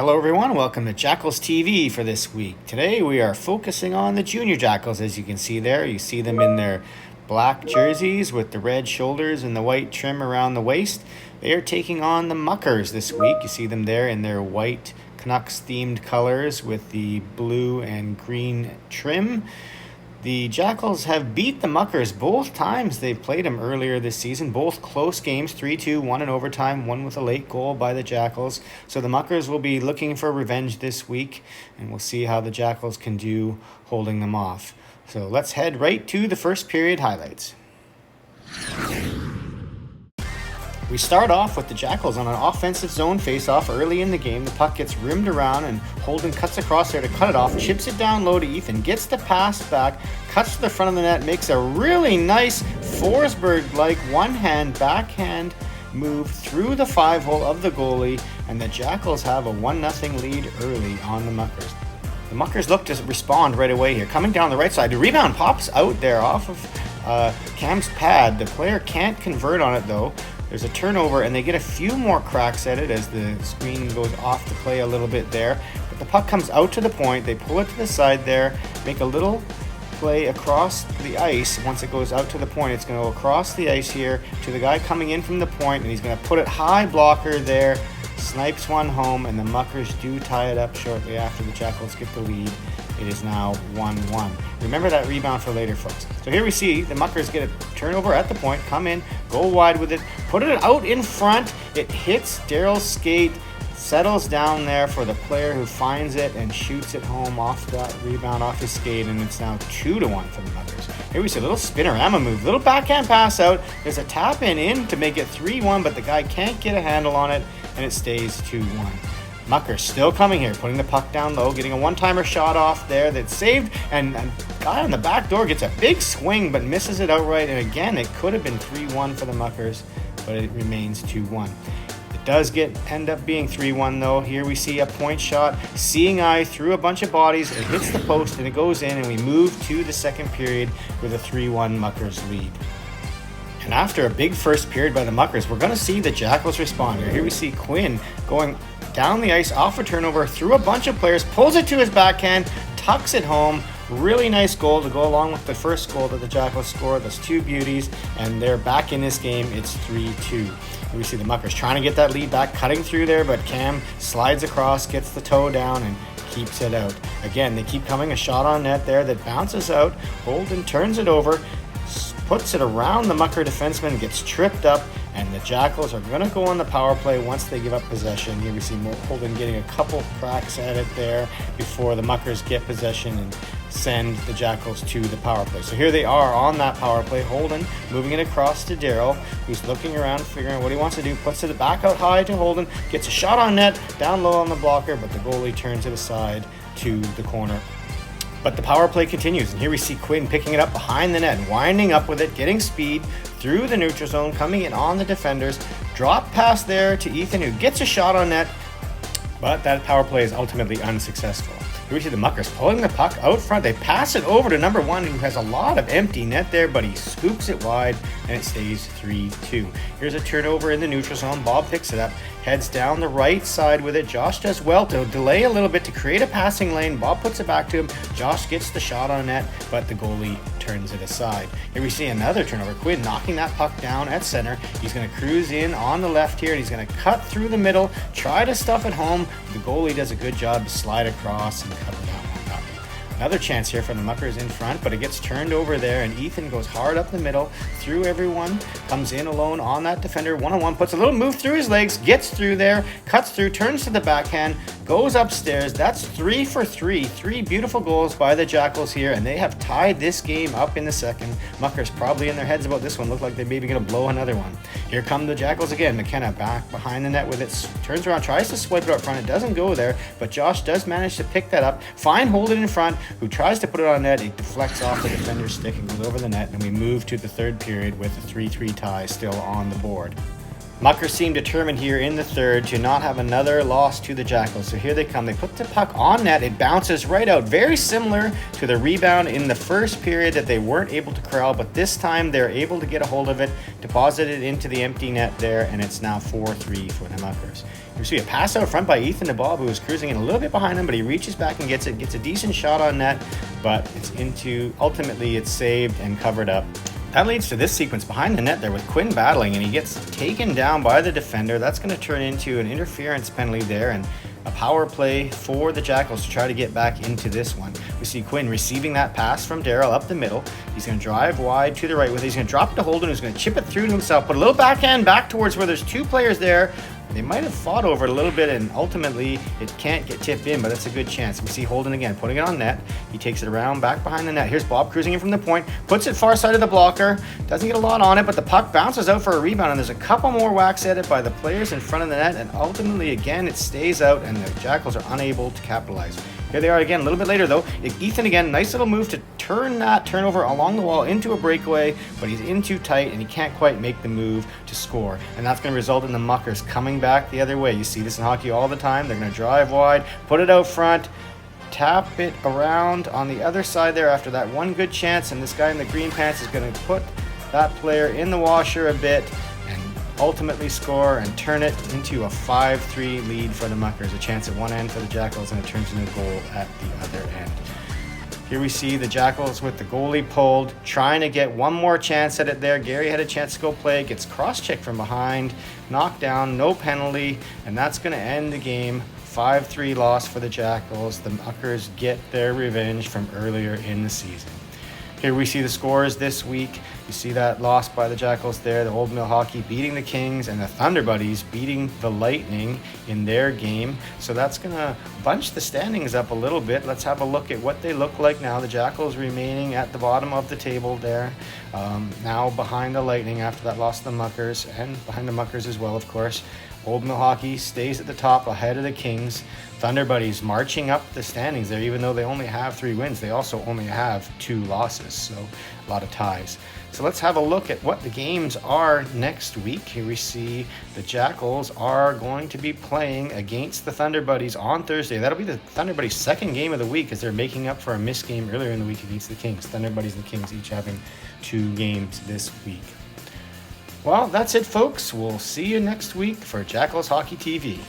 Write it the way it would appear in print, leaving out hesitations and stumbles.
Hello everyone, welcome to Jackals TV for this week. Today we are focusing on the junior Jackals. As you can see there, you see them in their black jerseys with the red shoulders and the white trim around the waist. They are taking on the Muckers this week. You see them there in their white Canucks themed colors with the blue and green trim. The Jackals have beat the Muckers both times they've played them earlier this season. Both close games, 3-2, one in overtime, one with a late goal by the Jackals. So the Muckers will be looking for revenge this week, and we'll see how the Jackals can do holding them off. So let's head right to the first period highlights. We start off with the Jackals on an offensive zone face-off early in the game. The puck gets rimmed around and Holden cuts across there to cut it off, chips it down low to Ethan, gets the pass back, cuts to the front of the net, makes a really nice Forsberg-like one-hand backhand move through the 5-hole of the goalie, and the Jackals have a 1-0 lead early on the Muckers. The Muckers look to respond right away here. Coming down the right side, the rebound pops out there off of Cam's pad. The player can't convert on it though. There's a turnover, and they get a few more cracks at it as the screen goes off the play a little bit there. But the puck comes out to the point. They pull it to the side there, make a little play across the ice. Once it goes out to the point, it's going to go across the ice here to the guy coming in from the point, and he's going to put it high blocker there. Snipes one home, and the Muckers do tie it up shortly after the Jackals get the lead. It is now 1-1. Remember that rebound for later, folks. So here we see the Muckers get a turnover at the point, come in, go wide with it, put it out in front. It hits Daryl's skate, settles down there for the player who finds it and shoots it home off that rebound off his skate, and it's now 2-1 for the Muckers. Here we see a little spinorama move, little backhand pass out. There's a tap in to make it 3-1, but the guy can't get a handle on it, and it stays 2-1. Muckers still coming here, putting the puck down low, getting a one-timer shot off there that's saved, and a guy on the back door gets a big swing but misses it outright, and again, it could have been 3-1 for the Muckers, but it remains 2-1. It does end up being 3-1 though. Here we see a point shot, seeing eye through a bunch of bodies, it hits the post and it goes in, and we move to the second period with a 3-1 Muckers lead. And after a big first period by the Muckers, we're going to see the Jackals respond. Here we see Quinn going down the ice off a turnover through a bunch of players, pulls it to his backhand, tucks it home. Really nice goal to go along with the first goal that the Jackals scored. Those two beauties, and they're back in this game. It's 3-2. We see the Muckers trying to get that lead back, cutting through there, but Cam slides across, gets the toe down, and keeps it out. Again, they keep coming. A shot on net there that bounces out. Holden turns it over, puts it around the Mucker defenseman, gets tripped up, and the Jackals are going to go on the power play once they give up possession. Here we see Holden getting a couple cracks at it there before the Muckers get possession and send the Jackals to the power play. So here they are on that power play. Holden moving it across to Daryl, who's looking around, figuring out what he wants to do, puts it back out high to Holden, gets a shot on net, down low on the blocker, but the goalie turns it aside to the corner. But the power play continues, and here we see Quinn picking it up behind the net, winding up with it, getting speed through the neutral zone, coming in on the defenders. Drop pass there to Ethan, who gets a shot on net, but that power play is ultimately unsuccessful. Here we see the Muckers pulling the puck out front. They pass it over to number 1, who has a lot of empty net there, but he scoops it wide, and it stays 3-2. Here's a turnover in the neutral zone. Bob picks it up, heads down the right side with it. Josh does well to delay a little bit to create a passing lane. Bob puts it back to him. Josh gets the shot on net, but the goalie turns it aside. Here we see another turnover. Quinn knocking that puck down at center. He's going to cruise in on the left here, and he's going to cut through the middle, try to stuff it home. The goalie does a good job to slide across and cover that one up. Another chance here from the Muckers in front, but it gets turned over there, and Ethan goes hard up the middle, through everyone, comes in alone on that defender, one-on-one, puts a little move through his legs, gets through there, cuts through, turns to the backhand, goes upstairs. That's 3 for 3. 3 beautiful goals by the Jackals here, and they have tied this game up in the second. Muckers probably in their heads about this one. Look like they're maybe going to blow another one. Here come the Jackals again. McKenna back behind the net with it, turns around, tries to swipe it up front. It doesn't go there, but Josh does manage to pick that up. Fine, hold it in front, who tries to put it on net. It deflects off the defender's stick and goes over the net, and we move to the third period with a 3-3 tie still on the board. Muckers seem determined here in the third to not have another loss to the Jackals. So here they come. They put the puck on net. It bounces right out. Very similar to the rebound in the first period that they weren't able to corral, but this time they're able to get a hold of it, deposit it into the empty net there, and it's now 4-3 for the Muckers. You see a pass out front by Ethan DeBob, who was cruising in a little bit behind him, but he reaches back and gets it. Gets a decent shot on net, but ultimately it's saved and covered up. That leads to this sequence behind the net there with Quinn battling, and he gets taken down by the defender. That's going to turn into an interference penalty there and a power play for the Jackals to try to get back into this one. We see Quinn receiving that pass from Darryl up the middle. He's going to drive wide to the right with it. He's going to drop it to Holden, who's going to chip it through to himself, put a little backhand back towards where there's two players there. They might have fought over it a little bit, and ultimately it can't get tipped in, but it's a good chance. We see Holden again putting it on net. He takes it around back behind the net. Here's Bob cruising in from the point, puts it far side of the blocker. Doesn't get a lot on it, but the puck bounces out for a rebound, and there's a couple more whacks at it by the players in front of the net, and ultimately again it stays out, and the Jackals are unable to capitalize. Here they are again a little bit later though. Ethan again, nice little move to turn that turnover along the wall into a breakaway, but he's in too tight and he can't quite make the move to score. And that's going to result in the Muckers coming back the other way. You see this in hockey all the time. They're going to drive wide, put it out front, tap it around on the other side there after that one good chance, and this guy in the green pants is going to put that player in the washer a bit and ultimately score and turn it into a 5-3 lead for the Muckers. A chance at one end for the Jackals, and it turns into a goal at the other end. Here we see the Jackals with the goalie pulled, trying to get one more chance at it there. Gary had a chance to go play, gets cross-checked from behind, knocked down, no penalty, and that's going to end the game. 5-3 loss for the Jackals. The Muckers get their revenge from earlier in the season. Here we see the scores this week. You see that loss by the Jackals there. The Old Mill Hockey beating the Kings, and the Thunder Buddies beating the Lightning in their game. So that's going to bunch the standings up a little bit. Let's have a look at what they look like now. The Jackals remaining at the bottom of the table there. Now behind the Lightning after that loss to the Muckers, and behind the Muckers as well, of course. Old Mill Hockey stays at the top ahead of the Kings. Thunder Buddies marching up the standings there, even though they only have 3 wins. They also only have 2 losses, so a lot of ties. So let's have a look at what the games are next week. Here we see the Jackals are going to be playing against the Thunder Buddies on Thursday. That'll be the Thunder Buddies' second game of the week, as they're making up for a missed game earlier in the week against the Kings. Thunder Buddies and the Kings each having 2 games this week. Well, that's it, folks. We'll see you next week for Jackals Hockey TV.